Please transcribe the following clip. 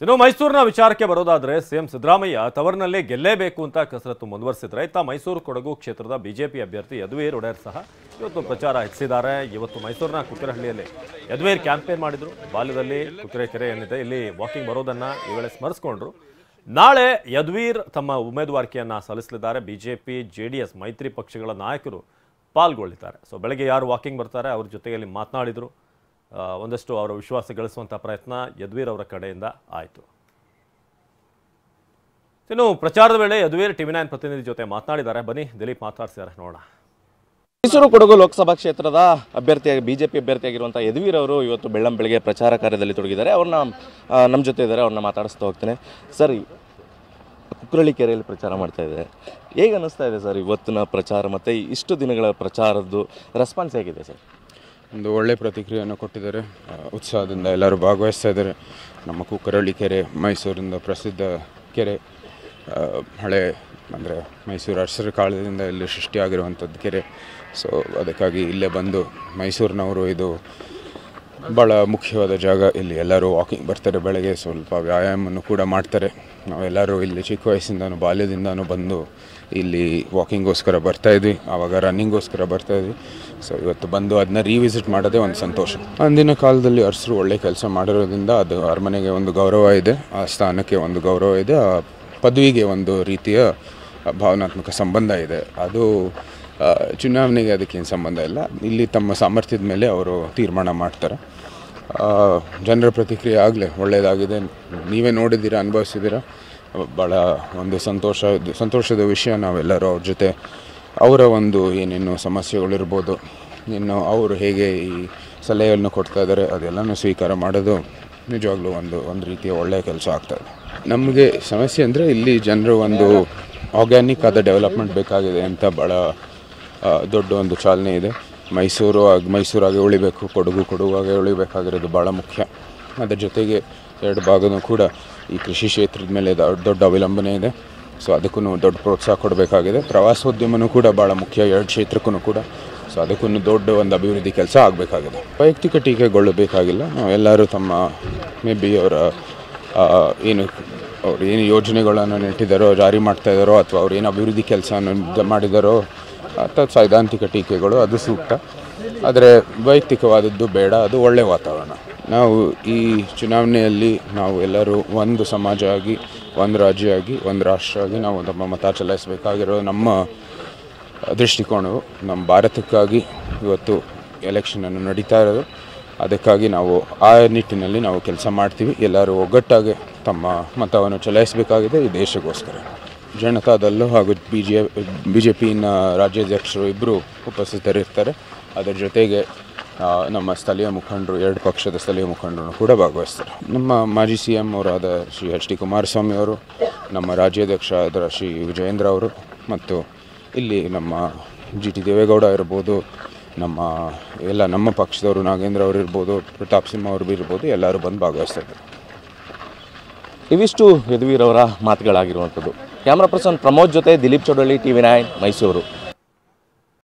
ಇನ್ನು ಮೈಸೂರಿನ ವಿಚಾರಕ್ಕೆ ಬರೋದಾದ್ರೆ ಸಿಎಂ ಸಿದ್ದರಾಮಯ್ಯ ತವರಿನಲ್ಲೇ ಗೆಲ್ಲೇಬೇಕು ಅಂತ ಕಸರತ್ತು ಮುಂದುವರಿಸಿದ್ರೆ ಇತ್ತ ಮೈಸೂರು ಕೊಡಗು ಕ್ಷೇತ್ರದ ಬಿಜೆಪಿ ಅಭ್ಯರ್ಥಿ ಯದುವೀರ್ ಒಡೆಯರ್ ಸಹ ಇವತ್ತು ಪ್ರಚಾರ ಹೆಚ್ಚಿಸಿದ್ದಾರೆ. ಇವತ್ತು ಮೈಸೂರಿನ ಕುಕ್ಕರಹಳ್ಳಿಯಲ್ಲಿ ಯದುವೀರ್ ಕ್ಯಾಂಪೇನ್ ಮಾಡಿದ್ರು. ಬಾಲ್ಯದಲ್ಲಿ ಕುಕ್ಕರೆ ಕೆರೆ ಏನಿದೆ ಇಲ್ಲಿ ವಾಕಿಂಗ್ ಬರೋದನ್ನ ಈ ವೇಳೆ ಸ್ಮರಿಸಿಕೊಂಡ್ರು. ನಾಳೆ ಯದುವೀರ್ ತಮ್ಮ ಉಮೇದುವಾರಿಕೆಯನ್ನ ಸಲ್ಲಿಸಲಿದ್ದಾರೆ. ಬಿಜೆಪಿ ಜೆಡಿಎಸ್ ಮೈತ್ರಿ ಪಕ್ಷಗಳ ನಾಯಕರು ಪಾಲ್ಗೊಳ್ಳಿದ್ದಾರೆ. ಸೊ ಬೆಳಗ್ಗೆ ಯಾರು ವಾಕಿಂಗ್ ಬರ್ತಾರೆ ಅವ್ರ ಜೊತೆಯಲ್ಲಿ ಮಾತನಾಡಿದ್ರು. ಒಂದಷ್ಟು ಅವರ ವಿಶ್ವಾಸ ಗಳಿಸುವಂಥ ಪ್ರಯತ್ನ ಯದುವೀರ್ ಅವರ ಕಡೆಯಿಂದ ಆಯಿತು. ಇನ್ನು ಪ್ರಚಾರದ ವೇಳೆ ಯದುವೀರ್ ಟಿವಿ9 ಪ್ರತಿನಿಧಿ ಜೊತೆ ಮಾತನಾಡಿದ್ದಾರೆ. ಬನ್ನಿ ದಿಲೀಪ್ ಮಾತಾಡ್ಸಿದ್ದಾರೆ, ನೋಡೋಣ. ಮೈಸೂರು ಕೊಡಗು ಲೋಕಸಭಾ ಕ್ಷೇತ್ರದ ಅಭ್ಯರ್ಥಿಯಾಗಿ ಬಿಜೆಪಿ ಅಭ್ಯರ್ಥಿಯಾಗಿರುವಂಥ ಯದುವೀರ್ ಅವರು ಇವತ್ತು ಬೆಳ್ಳಂಬೆಳಗ್ಗೆ ಪ್ರಚಾರ ಕಾರ್ಯದಲ್ಲಿ ತೊಡಗಿದ್ದಾರೆ. ಅವ್ರನ್ನ ನಮ್ಮ ಜೊತೆ ಇದ್ದಾರೆ, ಅವ್ರನ್ನ ಮಾತಾಡಿಸ್ತಾ ಹೋಗ್ತೇನೆ. ಸರ್, ಕುಕ್ಕರಳ್ಳಿ ಕೆರೆಯಲ್ಲಿ ಪ್ರಚಾರ ಮಾಡ್ತಾ ಇದ್ದಾರೆ, ಹೇಗೆ ಅನ್ನಿಸ್ತಾ ಇದೆ ಸರ್ ಇವತ್ತಿನ ಪ್ರಚಾರ ಮತ್ತು ಇಷ್ಟು ದಿನಗಳ ಪ್ರಚಾರದ್ದು ರೆಸ್ಪಾನ್ಸ್ ಹೇಗಿದೆ ಸರ್? ಒಂದು ಒಳ್ಳೆಯ ಪ್ರತಿಕ್ರಿಯೆಯನ್ನು ಕೊಟ್ಟಿದ್ದಾರೆ. ಉತ್ಸಾಹದಿಂದ ಎಲ್ಲರೂ ಭಾಗವಹಿಸ್ತಾ ಇದ್ದಾರೆ. ನಮ್ಮ ಕುಕ್ಕರಳ್ಳಿ ಕೆರೆ ಮೈಸೂರಿನ ಪ್ರಸಿದ್ಧ ಕೆರೆ, ಹಳೆ ಅಂದರೆ ಮೈಸೂರು ಅರಸರ ಕಾಲದಿಂದ ಇಲ್ಲಿ ಸೃಷ್ಟಿಯಾಗಿರುವಂಥದ್ದು ಕೆರೆ. ಸೊ ಅದಕ್ಕಾಗಿ ಇಲ್ಲೇ ಬಂದು ಮೈಸೂರಿನವರು ಇದು ಭಾಳ ಮುಖ್ಯವಾದ ಜಾಗ. ಇಲ್ಲಿ ಎಲ್ಲರೂ ವಾಕಿಂಗ್ ಬರ್ತಾರೆ, ಬೆಳಗ್ಗೆ ಸ್ವಲ್ಪ ವ್ಯಾಯಾಮವನ್ನು ಕೂಡ ಮಾಡ್ತಾರೆ. ನಾವೆಲ್ಲರೂ ಇಲ್ಲಿ ಚಿಕ್ಕ ವಯಸ್ಸಿಂದನೂ ಬಾಲ್ಯದಿಂದನೂ ಬಂದು ಇಲ್ಲಿ ವಾಕಿಂಗೋಸ್ಕರ ಬರ್ತಾಯಿದ್ವಿ, ಆವಾಗ ರನ್ನಿಂಗೋಸ್ಕರ ಬರ್ತಾಯಿದ್ವಿ. ಸೊ ಇವತ್ತು ಬಂದು ಅದನ್ನ ರೀವಿಸಿಟ್ ಮಾಡೋದೇ ಒಂದು ಸಂತೋಷ. ಅಂದಿನ ಕಾಲದಲ್ಲಿ ಅರಸರು ಒಳ್ಳೆ ಕೆಲಸ ಮಾಡಿರೋದ್ರಿಂದ ಅದು ಅರಮನೆಗೆ ಒಂದು ಗೌರವ ಇದೆ, ಆ ಸ್ಥಾನಕ್ಕೆ ಒಂದು ಗೌರವ ಇದೆ, ಆ ಪದವಿಗೆ ಒಂದು ರೀತಿಯ ಭಾವನಾತ್ಮಕ ಸಂಬಂಧ ಇದೆ. ಅದು ಚುನಾವಣೆಗೆ ಅದಕ್ಕೇನು ಸಂಬಂಧ ಇಲ್ಲ. ಇಲ್ಲಿ ತಮ್ಮ ಸಾಮರ್ಥ್ಯದ ಮೇಲೆ ಅವರು ತೀರ್ಮಾನ ಮಾಡ್ತಾರೆ. ಜನರ ಪ್ರತಿಕ್ರಿಯೆ ಆಗಲೇ ಒಳ್ಳೆಯದಾಗಿದೆ. ನೀವೇ ನೋಡಿದ್ದೀರಾ, ಅನುಭವಿಸಿದ್ದೀರಾ. ಭಾಳ ಒಂದು ಸಂತೋಷದ ವಿಷಯ. ನಾವೆಲ್ಲರೂ ಅವ್ರ ಜೊತೆ ಅವರ ಒಂದು ಏನೇನು ಸಮಸ್ಯೆಗಳಿರ್ಬೋದು, ಇನ್ನು ಅವರು ಹೇಗೆ ಈ ಸಲಹೆಯನ್ನು ಕೊಡ್ತಾ ಇದ್ದಾರೆ ಅದೆಲ್ಲನೂ ಸ್ವೀಕಾರ ಮಾಡೋದು ನಿಜವಾಗ್ಲೂ ಒಂದು ರೀತಿಯ ಒಳ್ಳೆಯ ಕೆಲಸ ಆಗ್ತಾಯಿದೆ. ನಮಗೆ ಸಮಸ್ಯೆ ಅಂದರೆ ಇಲ್ಲಿ ಜನರು ಒಂದು ಆರ್ಗ್ಯಾನಿಕ್ ಆದ ಡೆವಲಪ್ಮೆಂಟ್ ಬೇಕಾಗಿದೆ ಅಂತ ಭಾಳ ದೊಡ್ಡ ಒಂದು ಚಾಲನೆ ಇದೆ. ಮೈಸೂರಾಗೆ ಉಳಿಬೇಕು, ಕೊಡಗುವಾಗೆ ಉಳಿಬೇಕಾಗಿರೋದು ಭಾಳ ಮುಖ್ಯ. ಅದರ ಜೊತೆಗೆ ಎರಡು ಭಾಗನೂ ಕೂಡ ಈ ಕೃಷಿ ಕ್ಷೇತ್ರದ ಮೇಲೆ ದೊಡ್ಡ ಅವಲಂಬನೆ ಇದೆ. ಸೊ ಅದಕ್ಕೂ ದೊಡ್ಡ ಪ್ರೋತ್ಸಾಹ ಕೊಡಬೇಕಾಗಿದೆ. ಪ್ರವಾಸೋದ್ಯಮನೂ ಕೂಡ ಭಾಳ ಮುಖ್ಯ ಎರಡು ಕ್ಷೇತ್ರಕ್ಕೂ ಕೂಡ. ಸೊ ಅದಕ್ಕೂ ದೊಡ್ಡ ಒಂದು ಅಭಿವೃದ್ಧಿ ಕೆಲಸ ಆಗಬೇಕಾಗಿದೆ. ವೈಯಕ್ತಿಕ ಟೀಕೆಗೊಳ್ಳಬೇಕಾಗಿಲ್ಲ. ನಾವೆಲ್ಲರೂ ತಮ್ಮ ಮೇ ಬಿ ಅವ್ರು ಏನು ಯೋಜನೆಗಳನ್ನು ನೆಟ್ಟಿದ್ದಾರೋ, ಜಾರಿ ಮಾಡ್ತಾಯಿದ್ದಾರೋ, ಅಥವಾ ಅವ್ರು ಏನು ಅಭಿವೃದ್ಧಿ ಕೆಲಸವನ್ನು ಮಾಡಿದಾರೋ ಅಥವಾ ಸೈದ್ಧಾಂತಿಕ ಟೀಕೆಗಳು ಅದು ಸೂಕ್ತ. ಆದರೆ ವೈಯಕ್ತಿಕವಾದದ್ದು ಬೇಡ. ಅದು ಒಳ್ಳೆಯ ವಾತಾವರಣ. ನಾವು ಈ ಚುನಾವಣೆಯಲ್ಲಿ ನಾವು ಎಲ್ಲರೂ ಒಂದು ಸಮಾಜ ಆಗಿ, ಒಂದು ರಾಜ್ಯ ಆಗಿ, ಒಂದು ರಾಷ್ಟ್ರ ಆಗಿ ನಾವು ನಮ್ಮ ಮತ ಚಲಾಯಿಸಬೇಕಾಗಿರೋ ನಮ್ಮ ದೃಷ್ಟಿಕೋನವು ನಮ್ಮ ಭಾರತಕ್ಕಾಗಿ ಇವತ್ತು ಎಲೆಕ್ಷನನ್ನು ನಡೀತಾ ಇರೋದು. ಅದಕ್ಕಾಗಿ ನಾವು ಆ ನಿಟ್ಟಿನಲ್ಲಿ ನಾವು ಕೆಲಸ ಮಾಡ್ತೀವಿ. ಎಲ್ಲರೂ ಒಗ್ಗಟ್ಟಾಗಿ ತಮ್ಮ ಮತವನ್ನು ಚಲಾಯಿಸಬೇಕಾಗಿದೆ ಈ ದೇಶಕ್ಕೋಸ್ಕರ. ಜನತಾದಲ್ಲೂ ಹಾಗೂ BJPನ ರಾಜ್ಯಾಧ್ಯಕ್ಷರು ಇಬ್ಬರು ಉಪಸ್ಥಿತರಿರ್ತಾರೆ. ಅದರ ಜೊತೆಗೆ ನಮ್ಮ ಸ್ಥಳೀಯ ಮುಖಂಡರು, ಎರಡು ಪಕ್ಷದ ಸ್ಥಳೀಯ ಮುಖಂಡರು ಕೂಡ ಭಾಗವಹಿಸ್ತಾರೆ. ನಮ್ಮ ಮಾಜಿ CM ಅವರಾದ ಶ್ರೀ HD ಕುಮಾರಸ್ವಾಮಿ ಅವರು, ನಮ್ಮ ರಾಜ್ಯಾಧ್ಯಕ್ಷ ಆದ ಶ್ರೀ ವಿಜಯೇಂದ್ರ ಅವರು, ಮತ್ತು ಇಲ್ಲಿ ನಮ್ಮ GT ದೇವೇಗೌಡ ಇರ್ಬೋದು, ನಮ್ಮ ಪಕ್ಷದವರು ನಾಗೇಂದ್ರ ಅವರು ಇರ್ಬೋದು, ಪ್ರತಾಪ್ ಸಿಂಹ ಅವರು ಇರ್ಬೋದು, ಎಲ್ಲರೂ ಬಂದು ಭಾಗವಹಿಸ್ತಾ ಇದ್ದಾರೆ. ಇವಿಷ್ಟು ಯದುವೀರ್ ಅವರ ಮಾತುಗಳಾಗಿರುವಂಥದ್ದು. ಕ್ಯಾಮ್ರಾ ಪರ್ಸನ್ ಪ್ರಮೋದ್ ಜೊತೆ ದಿಲೀಪ್ ಚೌಡಳ್ಳಿ, TV9 ಮೈಸೂರು.